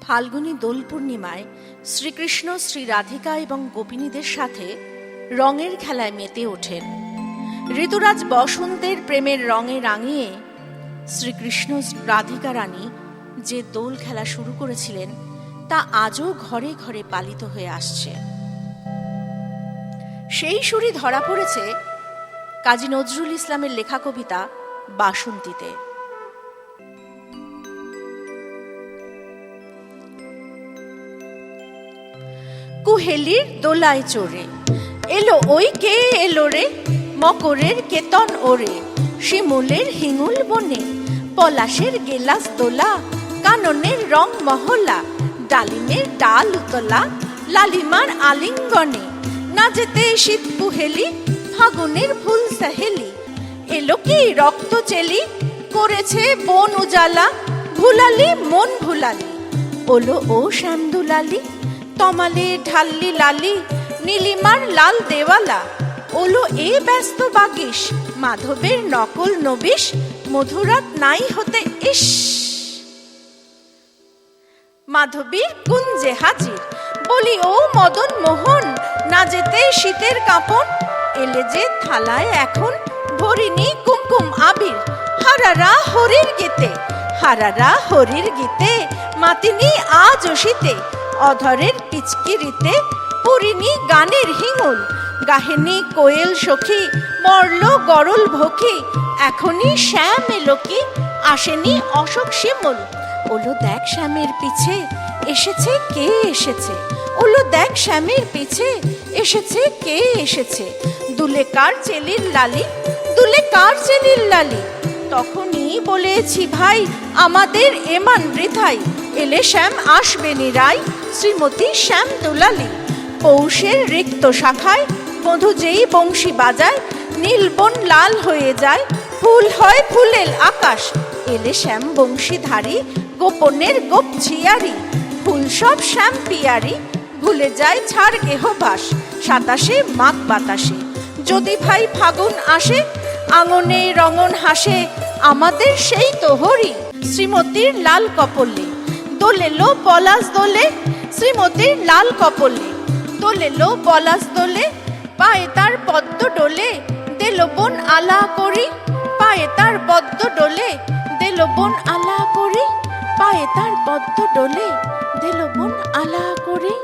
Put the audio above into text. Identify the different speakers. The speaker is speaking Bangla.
Speaker 1: ফাল্গুনী দোল পূর্ণিমায় শ্রীকৃষ্ণ শ্রী রাধিকা এবং গোপিনীদের সাথে রঙের খেলায় মেতে ওঠেন। ঋতুরাজ বসন্তের প্রেমের রঙে রাঙিয়ে শ্রীকৃষ্ণ রাধিকা রানী যে দোল খেলা শুরু করেছিলেন তা আজও ঘরে ঘরে পালিত হয়ে আসছে। সেই সুরই ধরা পড়েছে কাজী নজরুল ইসলামের লেখা কবিতা বাসন্তীতে। কুহেলির দোলায় চড়ে এলো ওই কে এলো রে, মকরের কেতন ওরে, শিমুলের হিঙুল বনে, পলাশের গেলাস দোলা, কাননের রং মহলা, ডালিমের ডাল উতলা, লালিমার আলিঙ্গনে, না যেতে শীত কুহেলি, ফাগুনের ফুল সাহেলি, এলো কি রক্ত চেলি, করেছে বন উজালা, ভুলালি মন ভুলালি, ওলো ও শ্যামদুলালি, তমালে ঢাল্লি লালি, নীলিমার লাল দেওয়ালা, ওলো এ ব্যস্ত বাগিস, মাধবের নকল নবিশ, মধুরাত নাই হতে ইস, মাধবীর কুঞ্জে হাজির, বলি ও মদন মোহন, না যেতে শীতের কাঁপন, এলে যে থালায় এখন ভরিনি কুমকুম আবির, হারারা হরির গীতে, হারারা হরির গীতে, মাতিনি আজ শীতে, অধরের পিচকিরিতে, পুরিনি গানের হিঙুল, গাহেনি কোয়েল সখী, মরল গরল ভোখী, এখনই শ্যাম এলো কি, আসেনি অশোক শিমুল, ওলো দেখ শ্যামের পিছে এসেছে কে এসেছে, ওলো দেখ শ্যামের পিছে এসেছে কে এসেছে, দুলে কার চেলির লালি, দুলে কার চেলির লালি, তখনই বলেছি ভাই আমাদের এমান বৃথাই, এলে শ্যাম আসবে নিরাই, শ্রীমতী শ্যাম দুলালি, পৌষের রিক্ত শাখায় মধু যেই বংশী বাজায়, নীলবন লাল হয়ে যায়, ফুল হয় ফুলেল আকাশ, এলে শ্যাম বংশীধারী, গোপনের গোপ ঝিয়ারি, ফুল সব শ্যাম পিয়ারি, ভুলে যায় ছাড় গেহবাস, সাতাশে মাঘ বাতাসে, যদি ভাই ফাগুন আসে, আঙনে রঙন হাসে, আমাদের সেই তো হরি, শ্রীমতীর লাল কপলে, দোলেলো পলাশ দোলে, শ্রীমতীর লাল কপলে, দোলেলো পলাশ দোলে, পায়ে তার পদ্ম ডোলে, দেলো বোন আলা করি, পায়ে তার পদ্ম ডোলে, দেলো বোন আলা করি, পায়ে তার পদ্ম ডোলে, দেলো বোন আলা করি।